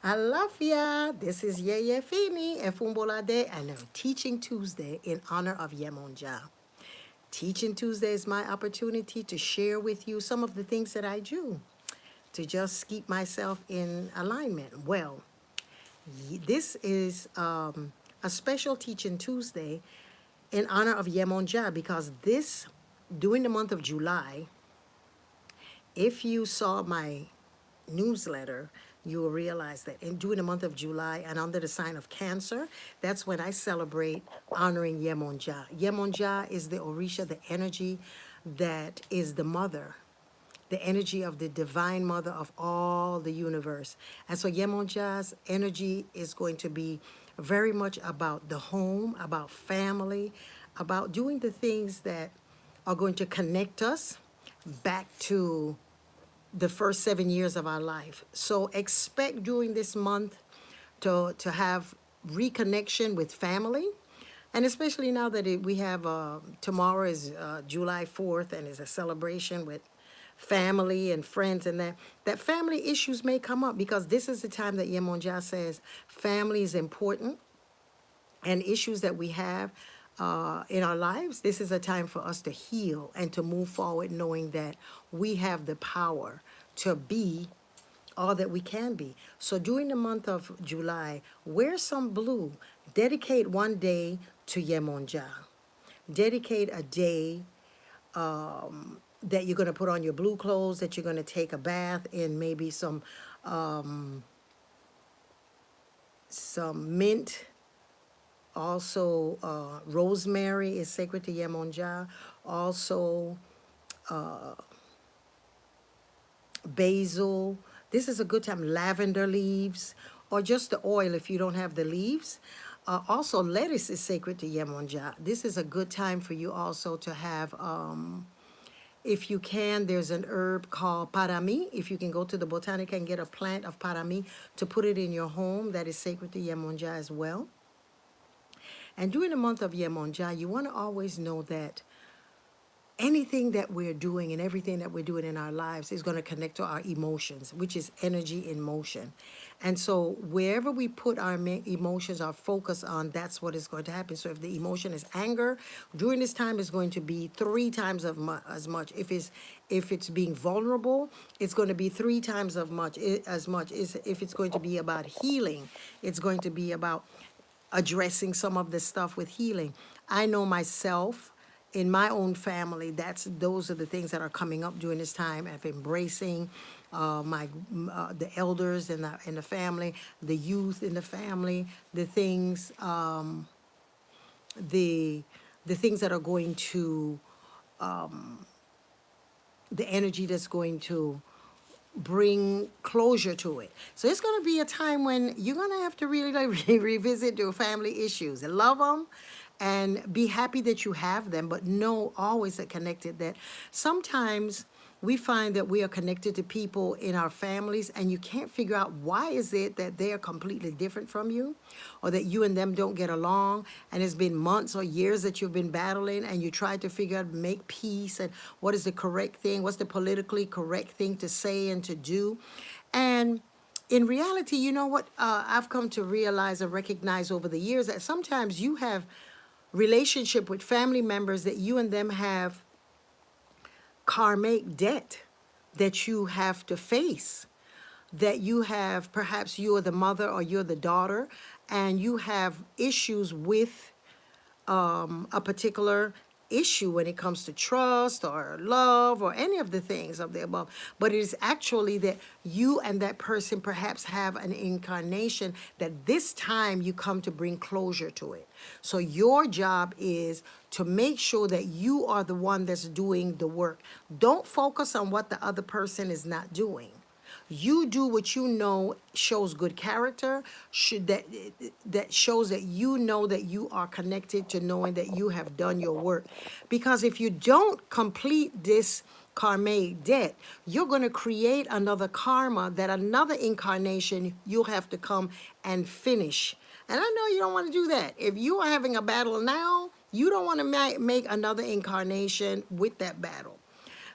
Alafia, this is Yeye Fini Efumbolade and a Teaching Tuesday in honor of Yemonja. Teaching Tuesday is my opportunity to share with you some of the things that I do to just keep myself in alignment. Well, this is a special Teaching Tuesday in honor of Yemonja because during the month of July, if you saw my newsletter, you will realize that during the month of July and under the sign of Cancer, that's when I celebrate honoring Yemonja. Yemonja is the Orisha, the energy that is the mother, the energy of the divine mother of all the universe. And so Yemonja's energy is going to be very much about the home, about family, about doing the things that are going to connect us back to the first 7 years of our life. So expect during this month to have reconnection with family. And especially now that we have, tomorrow is July 4th and is a celebration with family and friends, and that family issues may come up because this is the time that Yemonja says family is important, and issues that we have in our lives, this is a time for us to heal and to move forward knowing that we have the power to be all that we can be. So during the month of July, wear some blue. Dedicate one day to Yemonja. Dedicate a day that you're going to put on your blue clothes, that you're going to take a bath in maybe some mint. Also, rosemary is sacred to Yemonja. Also, basil. This is a good time. Lavender leaves, or just the oil if you don't have the leaves. Also, lettuce is sacred to Yemonja. This is a good time for you also to have, if you can, there's an herb called parami. If you can go to the Botanica and get a plant of parami to put it in your home, that is sacred to Yemonja as well. And during the month of Yemonja, you want to always know that anything that we're doing and everything that we're doing in our lives is going to connect to our emotions, which is energy in motion. And so wherever we put our emotions, our focus on, that's what is going to happen. So if the emotion is anger, during this time is going to be 3 times as much. If it's being vulnerable, it's going to be 3 times as much. If it's going to be about healing, it's going to be about addressing some of the stuff with healing. I know myself, in my own family, those are the things that are coming up during this time of embracing the elders in the family, the youth in the family, the things that are going to the energy that's going to bring closure to it. So it's going to be a time when you're going to have to really like revisit your family issues and love them and be happy that you have them, but know always that connected that sometimes we find that we are connected to people in our families and you can't figure out why is it that they are completely different from you, or that you and them don't get along, and it's been months or years that you've been battling and you try to figure out, make peace, and what is the correct thing, what's the politically correct thing to say and to do. And in reality, you know what I've come to realize and recognize over the years, that sometimes you have relationship with family members that you and them have karmic debt that you have to face, that you have, perhaps you're the mother or you're the daughter, and you have issues with a particular issue when it comes to trust or love or any of the things of the above. But it is actually that you and that person perhaps have an incarnation that this time you come to bring closure to it. So your job is to make sure that you are the one that's doing the work. Don't focus on what the other person is not doing. You do what you know shows good character, that shows that you know that you are connected to knowing that you have done your work. Because if you don't complete this karmic debt, you're going to create another karma, that another incarnation you'll have to come and finish. And I know you don't want to do that. If you are having a battle now, you don't want to make another incarnation with that battle.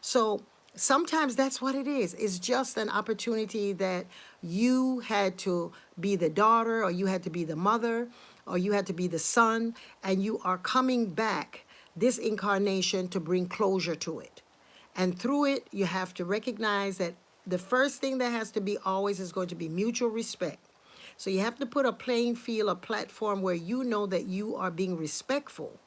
So Sometimes that's what it is. It's just an opportunity that you had to be the daughter, or you had to be the mother, or you had to be the son, and you are coming back this incarnation to bring closure to it. And through it, you have to recognize that the first thing that has to be always is going to be mutual respect. So you have to put a playing field, a platform where you know that you are being respectful.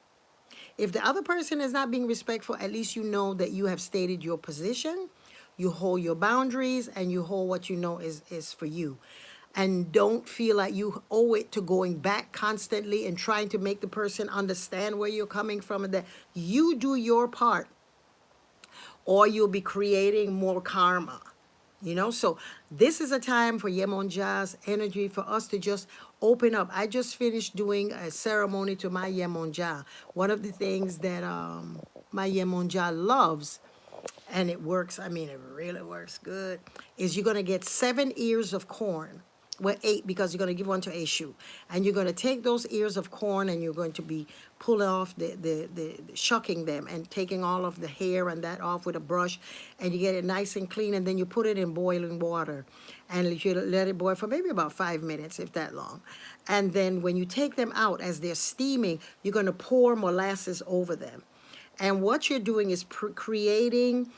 If the other person is not being respectful, at least you know that you have stated your position, you hold your boundaries, and you hold what you know is for you. And don't feel like you owe it to going back constantly and trying to make the person understand where you're coming from, and that you do your part, or you'll be creating more karma. So this is a time for Yemonja's energy for us to just open up. I just finished doing a ceremony to my Yemonja. One of the things that my Yemonja loves, and it works, I mean, it really works good, is you're going to get 7 ears of corn. Well, 8, because you're going to give one to Eshu. And you're going to take those ears of corn and you're going to be pulling off shucking them and taking all of the hair and that off with a brush. And you get it nice and clean. And then you put it in boiling water. And you let it boil for maybe about 5 minutes, if that long. And then when you take them out, as they're steaming, you're going to pour molasses over them. And what you're doing is creating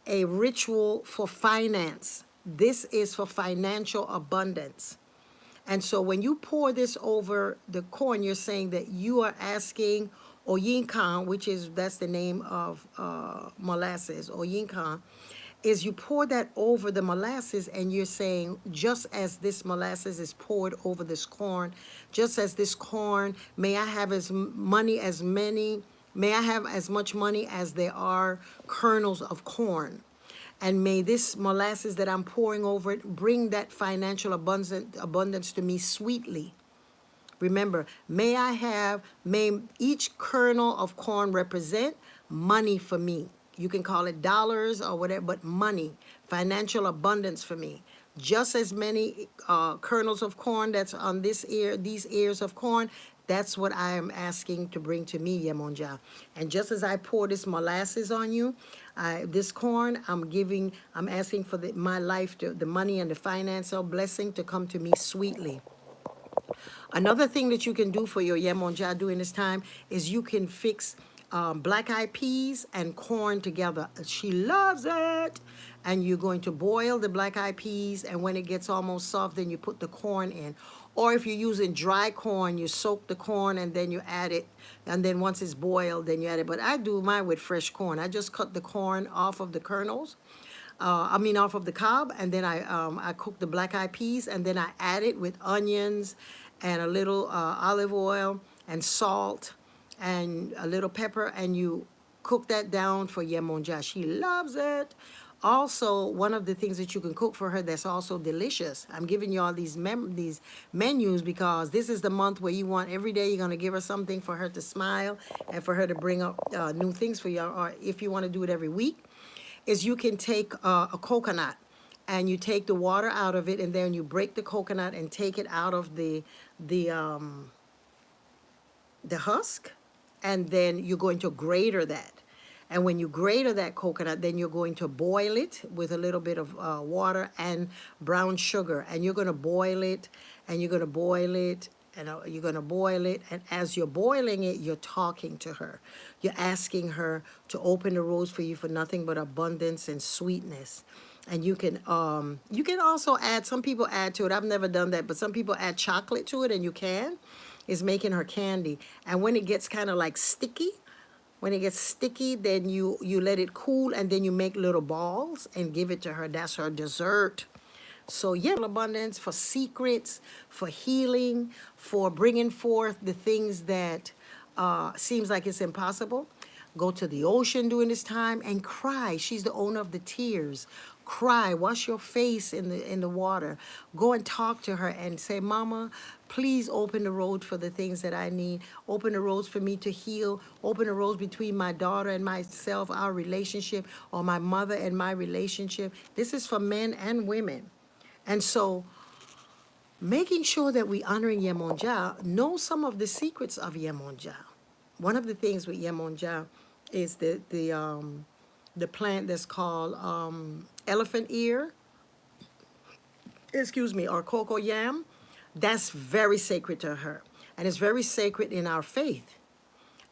a ritual for finance. This is for financial abundance. And so when you pour this over the corn, you're saying that you are asking Oyinkan, that's the name of molasses, Oyinkan, is you pour that over the molasses, and you're saying, just as this molasses is poured over this corn, just as this corn, may I have may I have as much money as there are kernels of corn. And may this molasses that I'm pouring over it bring that financial abundance to me sweetly. Remember, may each kernel of corn represent money for me. You can call it dollars or whatever, but money, financial abundance for me. Just as many kernels of corn that's on these ears of corn, that's what I am asking to bring to me, Yemonja. And just as I pour this molasses on you, this corn, I'm asking for my life, the money and the financial blessing to come to me sweetly. Another thing that you can do for your Yemonja during this time is you can fix black-eyed peas and corn together. She loves it. And you're going to boil the black-eyed peas, and when it gets almost soft, then you put the corn in. Or if you're using dry corn, you soak the corn and then you add it. And then once it's boiled, then you add it. But I do mine with fresh corn. I just cut the corn off of the kernels. Off of the cob, and then I cook the black-eyed peas, and then I add it with onions and a little olive oil and salt and a little pepper, and you cook that down for Yemonja. She loves it. Also, one of the things that you can cook for her that's also delicious. I'm giving you all these menus because this is the month where you want every day you're going to give her something for her to smile and for her to bring up new things for you, or if you want to do it every week, is you can take a coconut and you take the water out of it, and then you break the coconut and take it out of the husk, and then you're going to grater that. And when you grater that coconut, then you're going to boil it with a little bit of water and brown sugar. And you're going to boil it, and you're going to boil it, and you're going to boil it. And as you're boiling it, you're talking to her. You're asking her to open the roads for you for nothing but abundance and sweetness. And you can also add, some people add to it. I've never done that, but some people add chocolate to it, and you can. Is making her candy. And when it gets kind of like sticky, then you let it cool, and then you make little balls and give it to her. That's her dessert. So yeah, abundance, for secrets, for healing, for bringing forth the things that seems like it's impossible. Go to the ocean during this time and cry. She's the owner of the tears. Cry, wash your face in the water. Go and talk to her and say, Mama, please open the road for the things that I need. Open the roads for me to heal. Open the roads between my daughter and myself, our relationship, or my mother and my relationship. This is for men and women. And so making sure that we honoring Yemonja, know some of the secrets of Yemonja. One of the things with Yemonja is the the plant that's called elephant ear, excuse me, or cocoa yam. That's very sacred to her. And it's very sacred in our faith.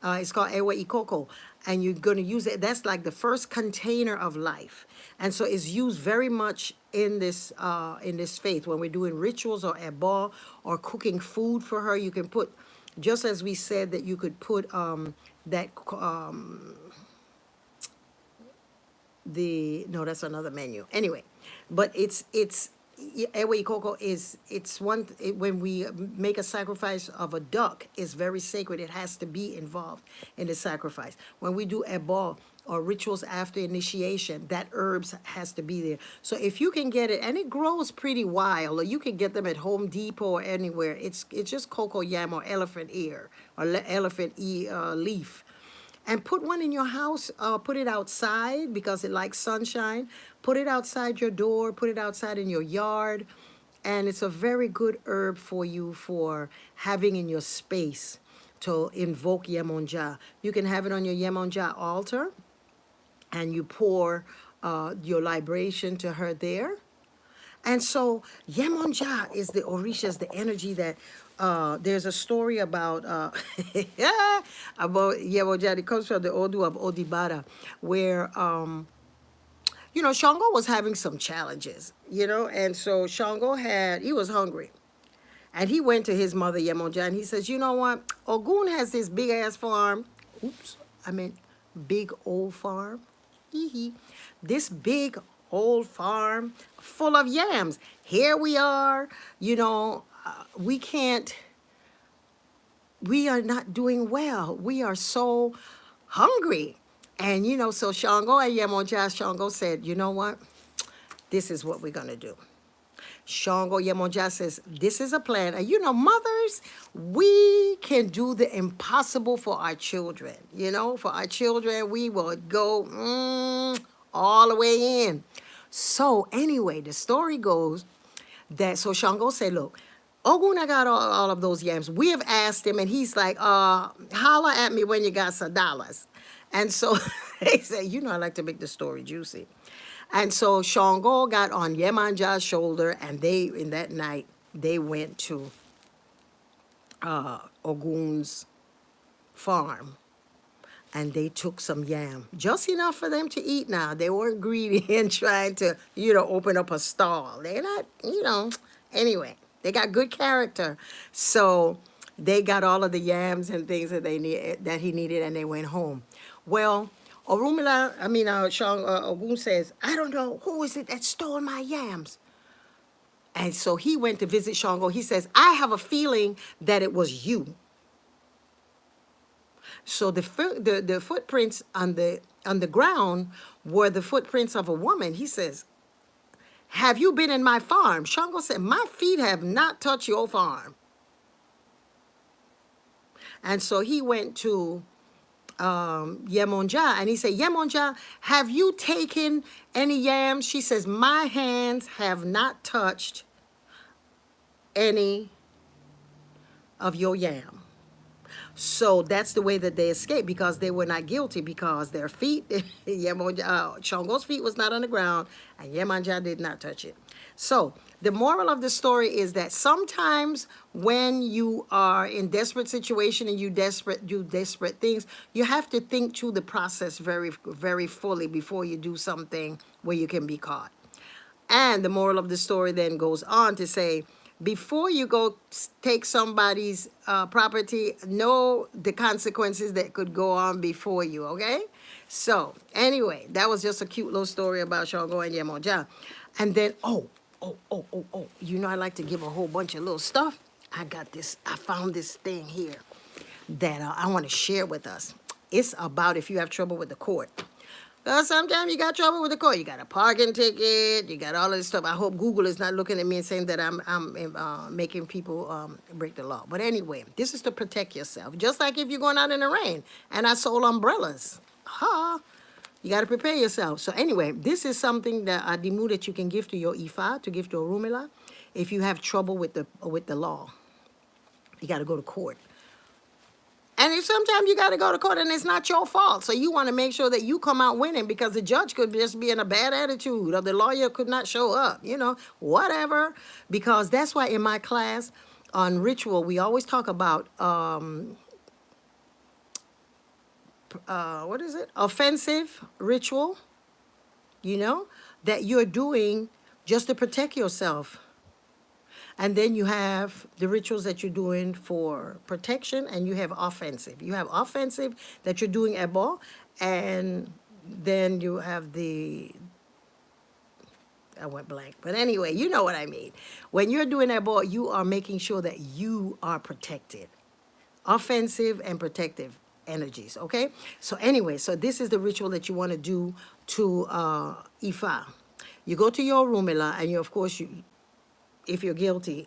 It's called Ewa Ikoko, and you're going to use it. That's like the first container of life, and so it's used very much in this faith when we're doing rituals or eba or cooking food for her. You can put, just as we said that you could put that the no, that's another menu. Anyway, but it's Ewe Coco is it's when we make a sacrifice of a duck, it's very sacred. It has to be involved in the sacrifice. When we do ebal or rituals after initiation, that herbs has to be there. So if you can get it, and it grows pretty wild, or you can get them at Home Depot or anywhere. It's just cocoa yam or elephant ear or leaf, and put one in your house. Put it outside because it likes sunshine. Put it outside your door. Put it outside in your yard. And it's a very good herb for you for having in your space to invoke Yemonja. You can have it on your Yemonja altar, and you pour your libation to her there. And so Yemonja is the Orishas, the energy that there's a story about about Yemonja. It comes from the Odu of Odibara, where Shango was having some challenges, and so he was hungry. And he went to his mother Yemonja and he says, you know what? Ogun has this big ass farm. Oops, I meant big old farm. This big old farm full of yams. Here we are, we are not doing well. We are so hungry. And, so Shango and Yemonja, Shango said, you know what? This is what we're going to do. Shango Yemonja says, this is a plan. And mothers, we can do the impossible for our children. For our children, we will go all the way in. So anyway, the story goes that, so Shango said, look, Oguna got all of those yams. We have asked him, and he's like, holla at me when you got some dollars. And so they said, I like to make the story juicy. And so Shango got on Yemonja's shoulder, and in that night, they went to Ogun's farm, and they took some yam, just enough for them to eat now. They weren't greedy and trying to, open up a stall. They're not, anyway, they got good character. So they got all of the yams and things that he needed, and they went home. Well, Ogun says, I don't know, who is it that stole my yams? And so he went to visit Shango. He says, I have a feeling that it was you. So the footprints on the ground were the footprints of a woman. He says, have you been in my farm? Shango said, my feet have not touched your farm. And so he went to Yemonja, and he said, Yemonja, have you taken any yams? She says, my hands have not touched any of your yam. So that's the way that they escaped, because they were not guilty, because their feet, Shango's feet was not on the ground, and Yemonja did not touch it. So the moral of the story is that sometimes when you are in desperate situation and do desperate things, you have to think through the process very, very fully before you do something where you can be caught. And the moral of the story then goes on to say, before you go take somebody's property, know the consequences that could go on before you, okay? So anyway, that was just a cute little story about Shango and Yemonja. And then, I like to give a whole bunch of little stuff. I found this thing here that I want to share with us. It's about if you have trouble with the court. Sometimes you got trouble with the court. You got a parking ticket. You got all of this stuff. I hope Google is not looking at me and saying that I'm making people break the law. But anyway, this is to protect yourself. Just like if you're going out in the rain. And I sold umbrellas. You got to prepare yourself. So anyway, this is something that Adimu that you can give to your Ifa, to give to Orumila, if you have trouble with the law. You got to go to court. And sometimes you got to go to court and it's not your fault. So you want to make sure that you come out winning, because the judge could just be in a bad attitude, or the lawyer could not show up, whatever. Because that's why in my class on ritual, we always talk about, what is it? Offensive ritual, you know, that you're doing just to protect yourself. And then you have the rituals that you're doing for protection, and you have offensive. You have offensive that you're doing ebo, and then you have I went blank. But anyway, you know what I mean. When you're doing ebo, you are making sure that you are protected. Offensive and protective energies, okay? So anyway, so this is the ritual that you want to do to Ifa. You go to your rumila, and of course, if you're guilty,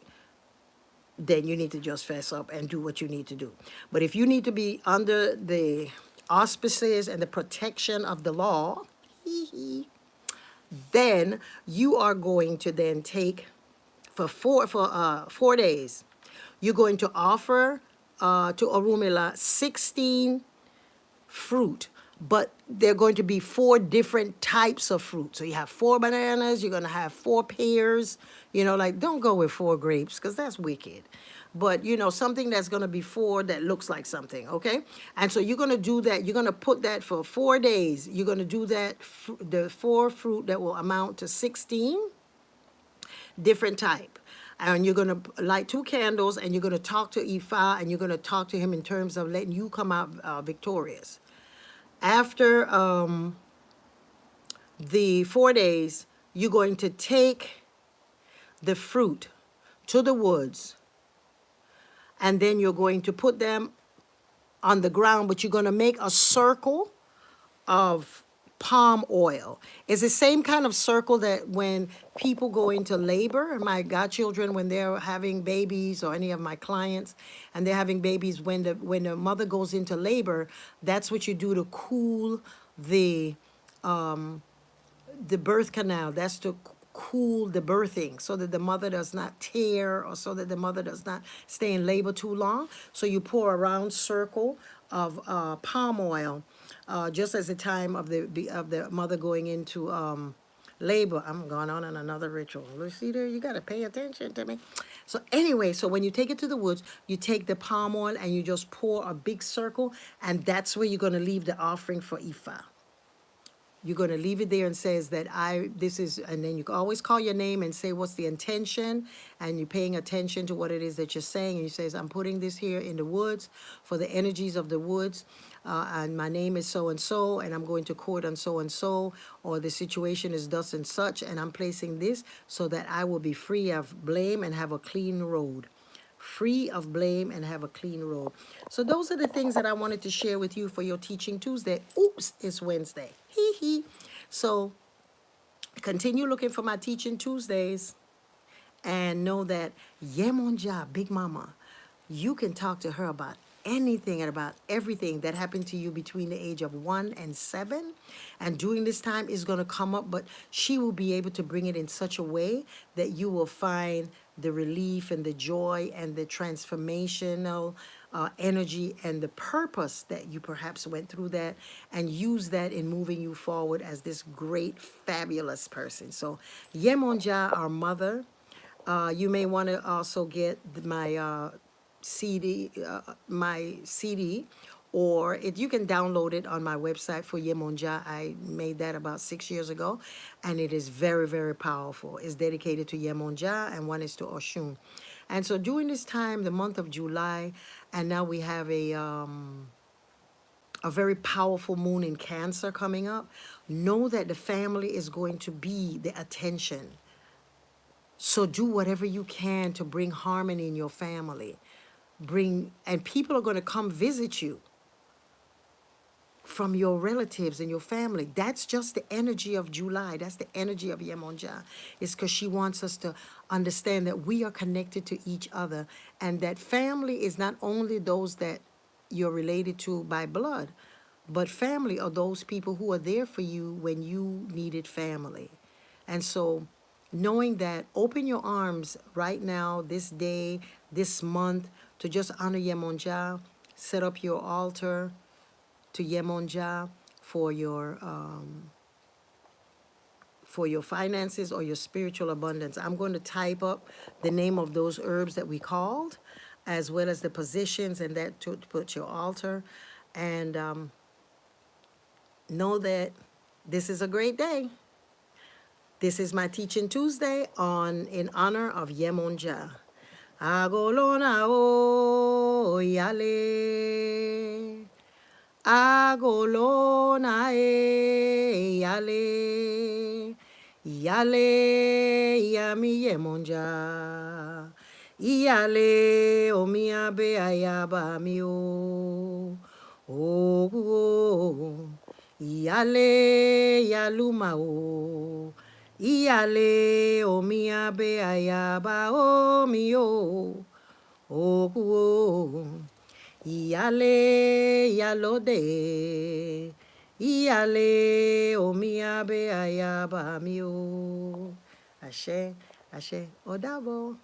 then you need to just fess up and do what you need to do. But if you need to be under the auspices and the protection of the law, then you are going to then take for 4 days. You're going to offer to Orumila 16 fruit, but they're going to be 4 different types of fruit. So you have 4 bananas, you're going to have 4 pears, like don't go with 4 grapes because that's wicked. But something that's going to be 4 that looks like something, okay? And so you're going to do that. You're going to put that for 4 days. You're going to do that, the 4 fruit that will amount to 16 different type. And you're going to light 2 candles, and you're going to talk to Ifa, and you're going to talk to him in terms of letting you come out victorious. After the 4 days, you're going to take the fruit to the woods, and then you're going to put them on the ground, but you're going to make a circle of palm oil. It's the same kind of circle that when people go into labor, my godchildren, when they're having babies, or any of my clients, and they're having babies, when the mother goes into labor, that's what you do to cool the birth canal. That's to cool the birthing, so that the mother does not tear, or so that the mother does not stay in labor too long. So you pour a round circle of palm oil, just as the time of the mother going into labor. I'm going on another ritual. See there, you got to pay attention to me. So anyway, so when you take it to the woods, you take the palm oil and you just pour a big circle, and that's where you're going to leave the offering for Ifa. You're going to leave it there and says that and then you can always call your name and say what's the intention, and you're paying attention to what it is that you're saying. And you say, I'm putting this here in the woods for the energies of the woods, and my name is so and I'm going to court on so, or the situation is thus and such, and I'm placing this so that I will be free of blame and have a clean road. Free of blame and have a clean road. So those are the things that I wanted to share with you for your Teaching Tuesday. Oops, it's Wednesday. Hee hee. So continue looking for my Teaching Tuesdays, and know that Yemonja, Big Mama, you can talk to her about anything and about everything that happened to you between the age of 1 and 7. And during this time is going to come up, but she will be able to bring it in such a way that you will find the relief and the joy and the transformational energy and the purpose that you perhaps went through that, and use that in moving you forward as this great, fabulous person. So Yemonja, our mother, you may want to also get my CD, or you can download it on my website for Yemonja. I made that about 6 years ago, and it is very, very powerful. It's dedicated to Yemonja, and one is to Oshun. And so during this time, the month of July, and now we have a very powerful moon in Cancer coming up. Know that the family is going to be the attention. So do whatever you can to bring harmony in your family. And people are going to come visit you from your relatives and your family. That's just the energy of July. That's the energy of Yemonja. It's because she wants us to understand that we are connected to each other, and that family is not only those that you're related to by blood, but family are those people who are there for you when you needed family. And so knowing that, open your arms right now, this day, this month, to just honor Yemonja. set up your altar to Yemonja for your finances or your spiritual abundance. I'm going to type up the name of those herbs that we called, as well as the positions and that to put your altar. And know that this is a great day. This is my Teaching Tuesday in honor of Yemonja. Agolona o yale. Agolona e yale. Yale yami Yemonja. Yale omia be ayaba mi o. Oh, yale yaluma o. Iyale omia be ayaba o mi o. Oh, iyale yalode. Iyale omia be ayaba mi o. Ashe, ashe, odabo.